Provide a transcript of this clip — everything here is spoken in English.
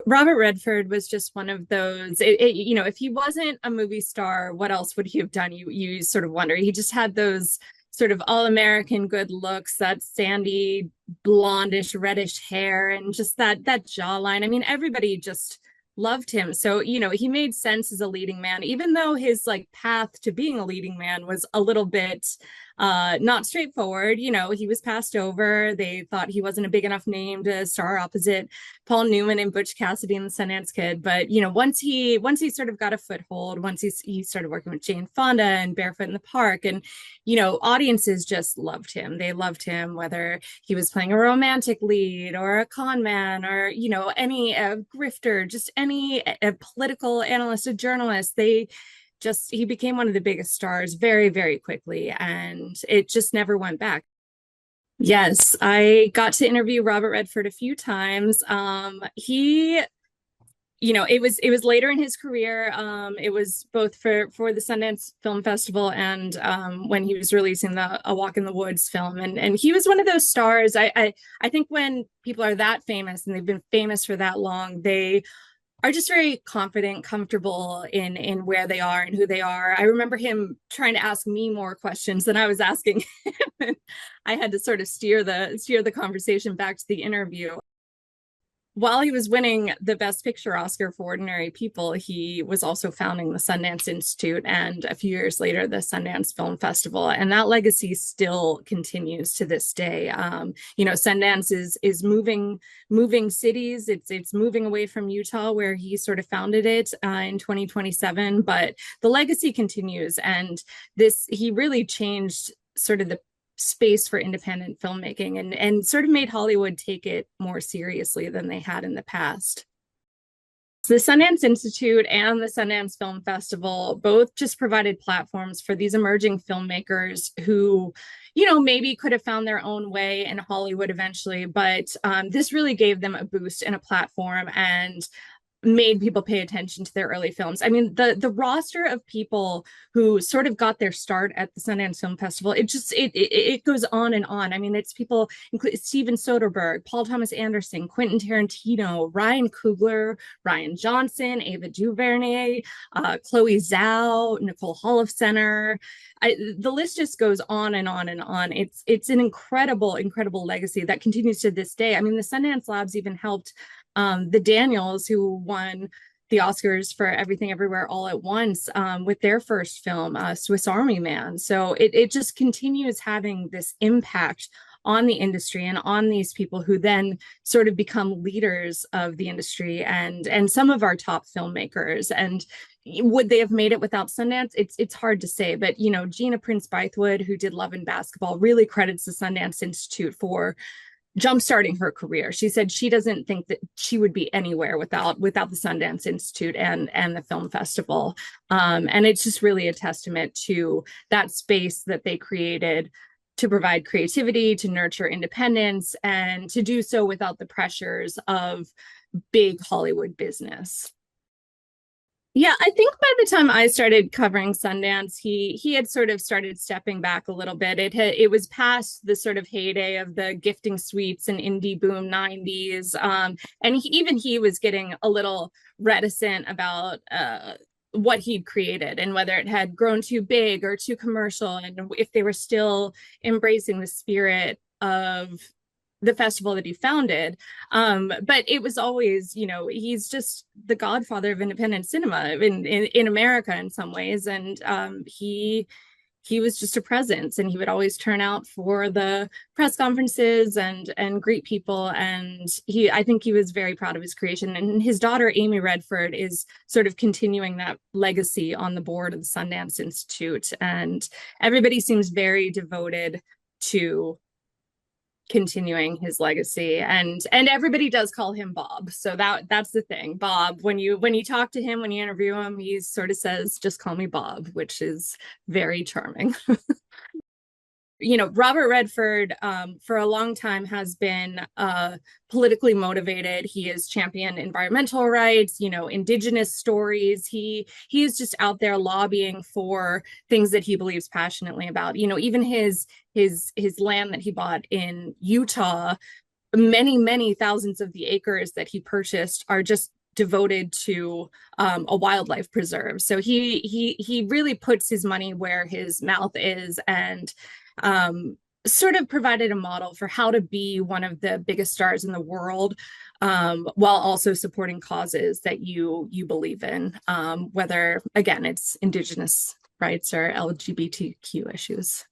Robert Redford was just one of those. If he wasn't a movie star, what else would he have done? You sort of wonder. He just had those sort of all-American good looks, that sandy, blondish, reddish hair, and just that jawline. I mean, everybody just loved him. So, he made sense as a leading man, even though his like path to being a leading man was a little bit not straightforward. He was passed over. They thought he wasn't a big enough name to star opposite Paul Newman and Butch Cassidy in the Sundance Kid. But once he sort of got a foothold, once he started working with Jane Fonda and Barefoot in the Park, and audiences just loved him. They loved him whether he was playing a romantic lead or a con man or any grifter, just any a political analyst, a journalist. He became one of the biggest stars very, very quickly, and it just never went back. Yes, I got to interview Robert Redford a few times. He it was later in his career. It was both for the Sundance Film Festival and when he was releasing the A Walk in the Woods film, and he was one of those stars. I think when people are that famous and they've been famous for that long, they are just very confident, comfortable in where they are and who they are. I remember him trying to ask me more questions than I was asking him. I had to sort of steer the conversation back to the interview. While he was winning the Best Picture Oscar for Ordinary People, he was also founding the Sundance Institute and a few years later, the Sundance Film Festival. And that legacy still continues to this day. Sundance is moving cities. It's moving away from Utah, where he sort of founded it in 2027. But the legacy continues. And he really changed sort of the space for independent filmmaking and sort of made Hollywood take it more seriously than they had in the past. The Sundance Institute and the Sundance Film Festival both just provided platforms for these emerging filmmakers who, maybe could have found their own way in Hollywood eventually, but this really gave them a boost and a platform and made people pay attention to their early films. I mean, the roster of people who sort of got their start at the Sundance Film Festival, it goes on and on. I mean, it's people including Steven Soderbergh, Paul Thomas Anderson, Quentin Tarantino, Ryan Coogler, Rian Johnson, Ava DuVernay, Chloe Zhao, Nicole Holofcener. The list just goes on and on and on. It's an incredible legacy that continues to this day. I mean, the Sundance Labs even helped the Daniels, who won the Oscars for Everything Everywhere All at Once with their first film, Swiss Army Man. So it just continues having this impact on the industry and on these people who then sort of become leaders of the industry and some of our top filmmakers. And would they have made it without Sundance? It's hard to say, but Gina Prince Bythewood, who did Love and Basketball, really credits the Sundance Institute for jumpstarting her career. She said she doesn't think that she would be anywhere without the Sundance Institute and the film festival. And it's just really a testament to that space that they created to provide creativity, to nurture independence, and to do so without the pressures of big Hollywood business. Yeah, I think by the time I started covering Sundance, he had sort of started stepping back a little bit. It was past the sort of heyday of the gifting suites and indie boom 90s. And he was getting a little reticent about what he'd created and whether it had grown too big or too commercial, and if they were still embracing the spirit of the festival that he founded. But it was always, he's just the godfather of independent cinema in America in some ways. And he was just a presence, and he would always turn out for the press conferences and greet people. And I think he was very proud of his creation. And his daughter, Amy Redford, is sort of continuing that legacy on the board of the Sundance Institute. And everybody seems very devoted to continuing his legacy, and everybody does call him Bob. So that's the thing. Bob, when you talk to him, when you interview him, he sort of says, just call me Bob, which is very charming. Robert Redford for a long time has been politically motivated. He has championed environmental rights, indigenous stories. He is just out there lobbying for things that he believes passionately about. Even his land that he bought in Utah, many thousands of the acres that he purchased are just devoted to a wildlife preserve. So he really puts his money where his mouth is, and sort of provided a model for how to be one of the biggest stars in the world, while also supporting causes that you believe in, whether again it's Indigenous rights or LGBTQ issues.